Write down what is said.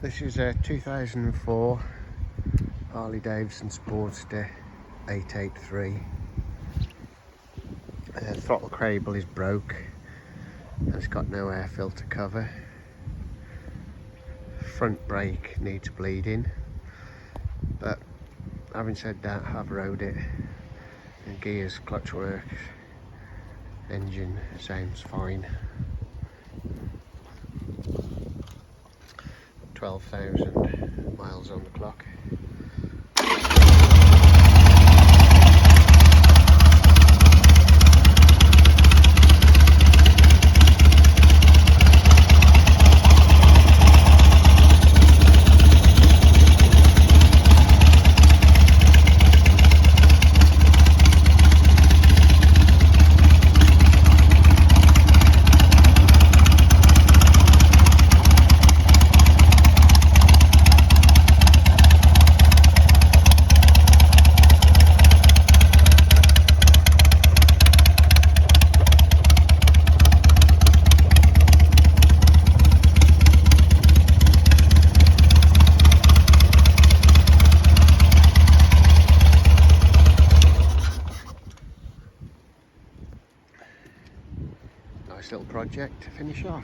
This is a 2004 Harley Davidson Sportster 883. Throttle cable is broke and it's got no air filter cover. Front brake needs bleeding, but having said that, I've rode it. The gears, clutch works, engine sounds fine. 12,000 miles on the clock. Nice little project to finish off.